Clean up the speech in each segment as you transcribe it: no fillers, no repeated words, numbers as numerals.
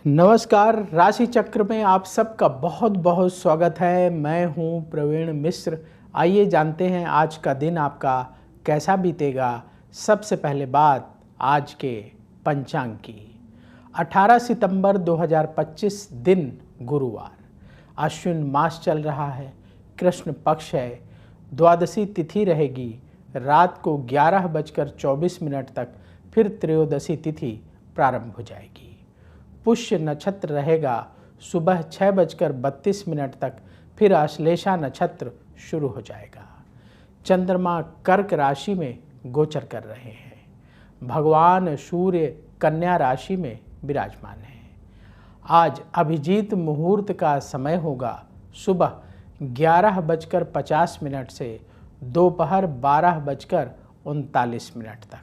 नमस्कार। राशि चक्र में आप सबका बहुत बहुत स्वागत है। मैं हूं प्रवीण मिश्र। आइए जानते हैं आज का दिन आपका कैसा बीतेगा। सबसे पहले बात आज के पंचांग की। 18 सितंबर 2025 दिन गुरुवार, अश्विन मास चल रहा है, कृष्ण पक्ष है, द्वादशी तिथि रहेगी। रात को 11:24 तक फिर त्रयोदशी तिथि प्रारंभ हो जाएगी। पुष्य नक्षत्र रहेगा सुबह 6:32 तक, फिर आश्लेषा नक्षत्र शुरू हो जाएगा। चंद्रमा कर्क राशि में गोचर कर रहे हैं। भगवान सूर्य कन्या राशि में विराजमान है। आज अभिजीत मुहूर्त का समय होगा सुबह 11:50 से दोपहर 12:39 तक।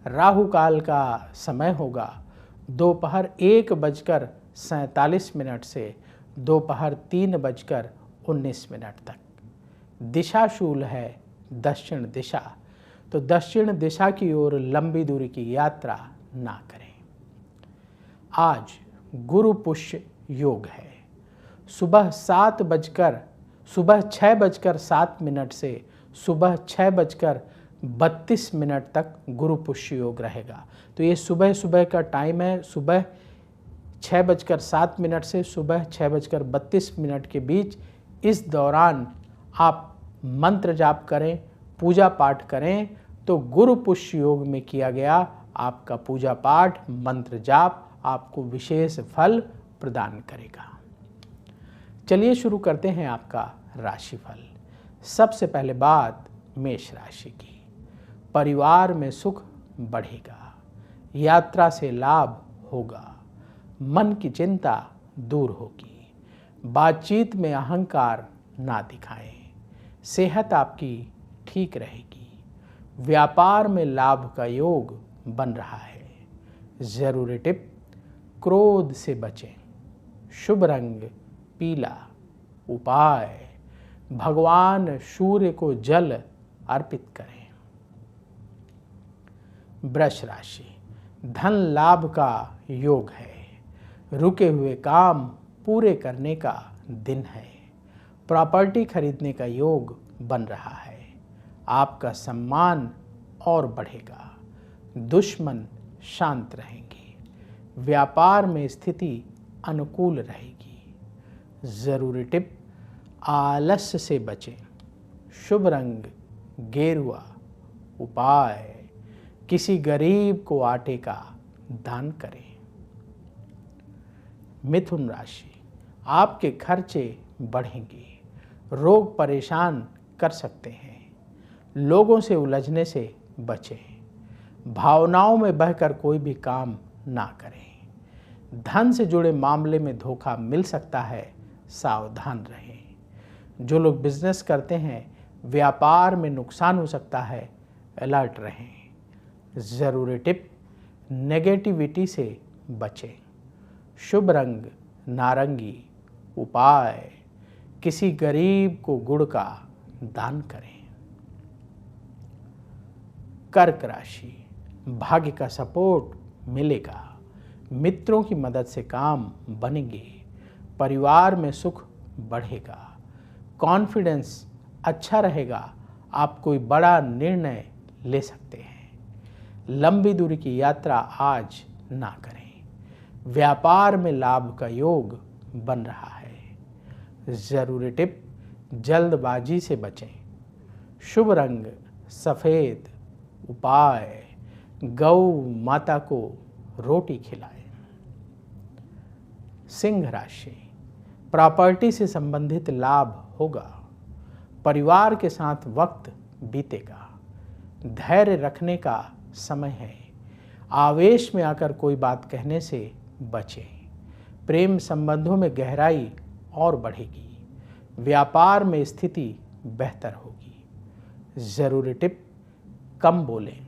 राहु काल का समय होगा दोपहर 1:47 से दोपहर 3:19 तक। दिशा शूल है दक्षिण दिशा, तो दक्षिण दिशा की ओर लंबी दूरी की यात्रा ना करें। आज गुरु पुष्य योग है। सुबह 6:07 से सुबह 6:32 तक गुरु पुष्य योग रहेगा। तो ये सुबह सुबह का टाइम है। सुबह 6:07 से सुबह 6:32 के बीच, इस दौरान आप मंत्र जाप करें, पूजा पाठ करें, तो गुरु पुष्य योग में किया गया आपका पूजा पाठ मंत्र जाप आपको विशेष फल प्रदान करेगा। चलिए शुरू करते हैं आपका राशिफल। सबसे पहले बात मेष राशि की। परिवार में सुख बढ़ेगा, यात्रा से लाभ होगा, मन की चिंता दूर होगी। बातचीत में अहंकार ना दिखाएं, सेहत आपकी ठीक रहेगी। व्यापार में लाभ का योग बन रहा है। जरूरी टिप, क्रोध से बचें। शुभ रंग पीला। उपाय, भगवान सूर्य को जल अर्पित करें। वृष राशि, धन लाभ का योग है। रुके हुए काम पूरे करने का दिन है। प्रॉपर्टी खरीदने का योग बन रहा है। आपका सम्मान और बढ़ेगा। दुश्मन शांत रहेंगे। व्यापार में स्थिति अनुकूल रहेगी। जरूरी टिप, आलस्य से बचें। शुभ रंग गेरुआ। उपाय, किसी गरीब को आटे का दान करें। मिथुन राशि, आपके खर्चे बढ़ेंगे। रोग परेशान कर सकते हैं। लोगों से उलझने से बचें। भावनाओं में बहकर कोई भी काम ना करें। धन से जुड़े मामले में धोखा मिल सकता है, सावधान रहें। जो लोग बिजनेस करते हैं, व्यापार में नुकसान हो सकता है, अलर्ट रहें। जरूरी टिप, नेगेटिविटी से बचें। शुभ रंग नारंगी। उपाय, किसी गरीब को गुड़ का दान करें। कर्क राशि, भाग्य का सपोर्ट मिलेगा। मित्रों की मदद से काम बनेंगे। परिवार में सुख बढ़ेगा। कॉन्फिडेंस अच्छा रहेगा। आप कोई बड़ा निर्णय ले सकते हैं। लंबी दूरी की यात्रा आज ना करें। व्यापार में लाभ का योग बन रहा है। जरूरी टिप, जल्दबाजी से बचें। शुभ रंग सफ़ेद। उपाय, गौ माता को रोटी खिलाएं। सिंह राशि, प्रॉपर्टी से संबंधित लाभ होगा। परिवार के साथ वक्त बीतेगा। धैर्य रखने का समय है। आवेश में आकर कोई बात कहने से बचें। प्रेम संबंधों में गहराई और बढ़ेगी। व्यापार में स्थिति बेहतर होगी। जरूरी टिप, कम बोलें।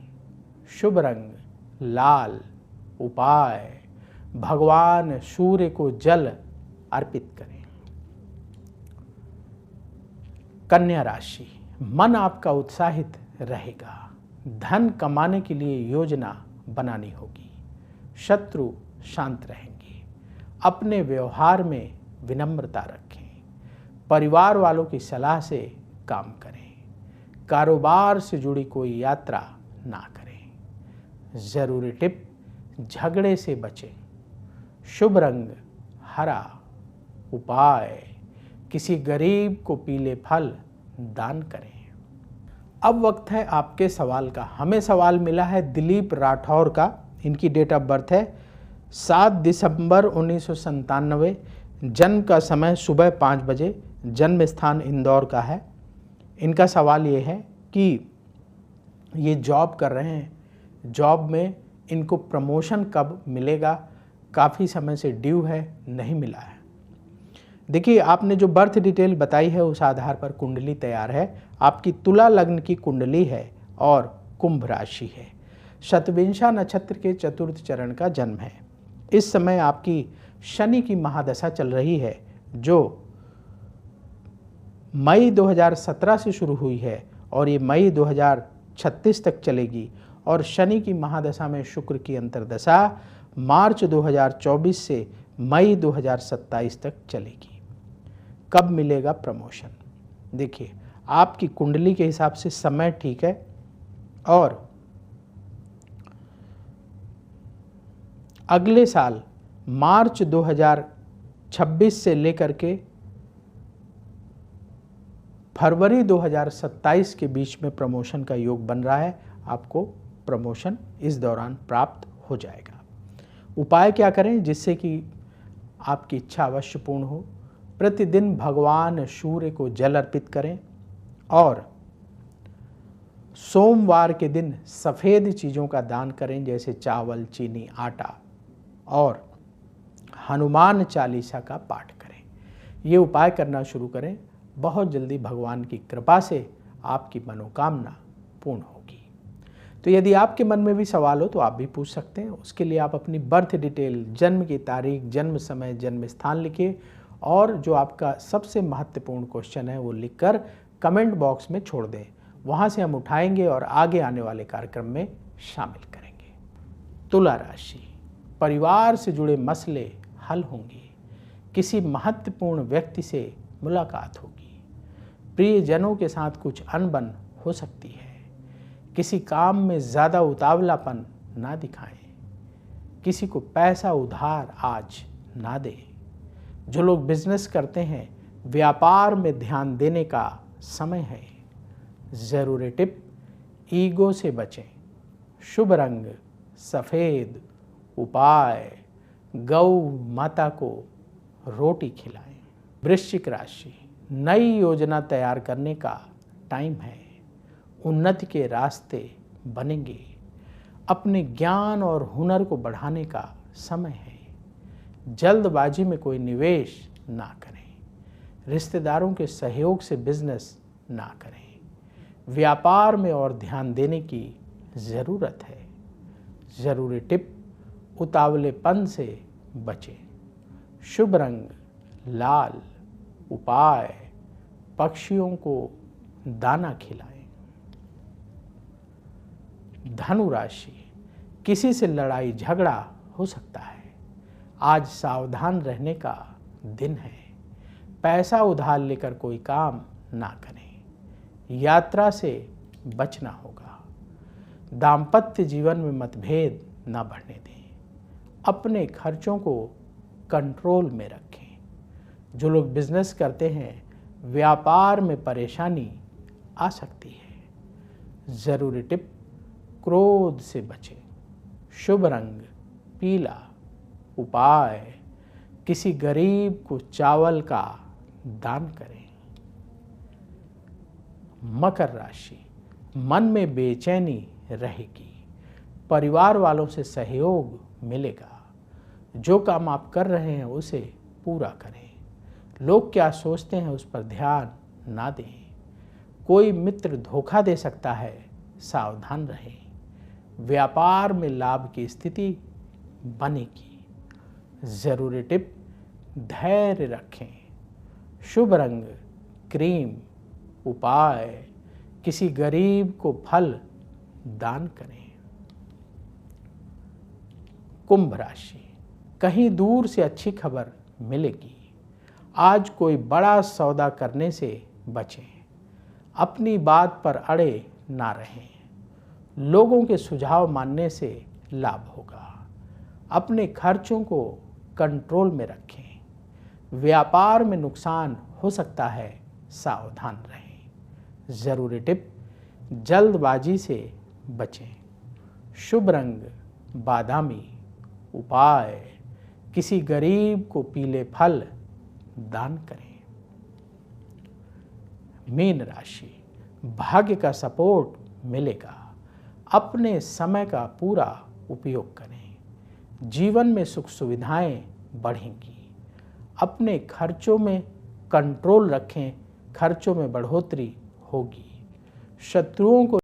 शुभ रंग लाल। उपाय, भगवान सूर्य को जल अर्पित करें। कन्या राशि, मन आपका उत्साहित रहेगा। धन कमाने के लिए योजना बनानी होगी। शत्रु शांत रहेंगे। अपने व्यवहार में विनम्रता रखें, परिवार वालों की सलाह से काम करें, कारोबार से जुड़ी कोई यात्रा ना करें। ज़रूरी टिप, झगड़े से बचें, शुभ रंग हरा, उपाय किसी गरीब को पीले फल दान करें। अब वक्त है आपके सवाल का। हमें सवाल मिला है दिलीप राठौर का। इनकी डेट ऑफ बर्थ है 7 दिसंबर 1997, जन्म का समय सुबह 5 बजे, जन्म स्थान इंदौर का है। इनका सवाल ये है कि ये जॉब कर रहे हैं, जॉब में इनको प्रमोशन कब मिलेगा? काफ़ी समय से ड्यू है, नहीं मिला है। देखिए, आपने जो बर्थ डिटेल बताई है उस आधार पर कुंडली तैयार है। आपकी तुला लग्न की कुंडली है और कुंभ राशि है। शतविंशा नक्षत्र के चतुर्थ चरण का जन्म है। इस समय आपकी शनि की महादशा चल रही है, जो मई 2017 से शुरू हुई है और ये मई 2036 तक चलेगी। और शनि की महादशा में शुक्र की अंतर्दशा मार्च 2024 से मई 2027 तक चलेगी। कब मिलेगा प्रमोशन? देखिए, आपकी कुंडली के हिसाब से समय ठीक है और अगले साल मार्च 2026 से लेकर के फरवरी 2027 के बीच में प्रमोशन का योग बन रहा है। आपको प्रमोशन इस दौरान प्राप्त हो जाएगा। उपाय क्या करें जिससे कि आपकी इच्छा अवश्य पूर्ण हो? प्रतिदिन भगवान सूर्य को जल अर्पित करें और सोमवार के दिन सफ़ेद चीज़ों का दान करें, जैसे चावल, चीनी, आटा, और हनुमान चालीसा का पाठ करें। ये उपाय करना शुरू करें, बहुत जल्दी भगवान की कृपा से आपकी मनोकामना पूर्ण होगी। तो यदि आपके मन में भी सवाल हो तो आप भी पूछ सकते हैं। उसके लिए आप अपनी बर्थ डिटेल, जन्म की तारीख, जन्म समय, जन्म स्थान लिखिए और जो आपका सबसे महत्वपूर्ण क्वेश्चन है वो लिखकर कमेंट बॉक्स में छोड़ दें। वहाँ से हम उठाएंगे और आगे आने वाले कार्यक्रम में शामिल करेंगे। तुला राशि, परिवार से जुड़े मसले हल होंगे, किसी महत्वपूर्ण व्यक्ति से मुलाकात होगी, प्रियजनों के साथ कुछ अनबन हो सकती है, किसी काम में ज़्यादा उतावलापन ना दिखाएं, किसी को पैसा उधार आज ना दें। जो लोग बिजनेस करते हैं, व्यापार में ध्यान देने का समय है। ज़रूरी टिप, ईगो से बचें, शुभ रंग सफ़ेद, उपाय गौ माता को रोटी खिलाएं। वृश्चिक राशि, नई योजना तैयार करने का टाइम है, उन्नति के रास्ते बनेंगे, अपने ज्ञान और हुनर को बढ़ाने का समय है। जल्दबाजी में कोई निवेश ना करें, रिश्तेदारों के सहयोग से बिजनेस ना करें, व्यापार में और ध्यान देने की ज़रूरत है। ज़रूरी टिप, उतावलेपन से बचें, शुभ रंग लाल, उपाय पक्षियों को दाना खिलाएं। धनु राशि, किसी से लड़ाई झगड़ा हो सकता है, आज सावधान रहने का दिन है। पैसा उधार लेकर कोई काम ना करें, यात्रा से बचना होगा। दाम्पत्य जीवन में मतभेद ना बढ़ने दें, अपने खर्चों को कंट्रोल में रखें। जो लोग बिजनेस करते हैं, व्यापार में परेशानी आ सकती है। ज़रूरी टिप, क्रोध से बचें, शुभ रंग पीला, उपाय किसी गरीब को चावल का दान करें। मकर राशि, मन में बेचैनी रहेगी, परिवार वालों से सहयोग मिलेगा। जो काम आप कर रहे हैं उसे पूरा करें, लोग क्या सोचते हैं उस पर ध्यान ना दें। कोई मित्र धोखा दे सकता है, सावधान रहें। व्यापार में लाभ की स्थिति बनेगी। ज़रूरी टिप, धैर्य रखें, शुभ रंग क्रीम, उपाय किसी गरीब को फल दान करें। कुंभ राशि, कहीं दूर से अच्छी खबर मिलेगी। आज कोई बड़ा सौदा करने से बचें। अपनी बात पर अड़े ना रहें। लोगों के सुझाव मानने से लाभ होगा। अपने खर्चों को कंट्रोल में रखें। व्यापार में नुकसान हो सकता है, सावधान रहें। ज़रूरी टिप, जल्दबाजी से बचें। शुभ रंग बादामी। उपाय, किसी गरीब को पीले फल दान करें। मीन राशि, भाग्य का सपोर्ट मिलेगा। अपने समय का पूरा उपयोग करें। जीवन में सुख सुविधाएं बढ़ेंगी। अपने खर्चों में कंट्रोल रखें, खर्चों में बढ़ोतरी होगी। शत्रुओं को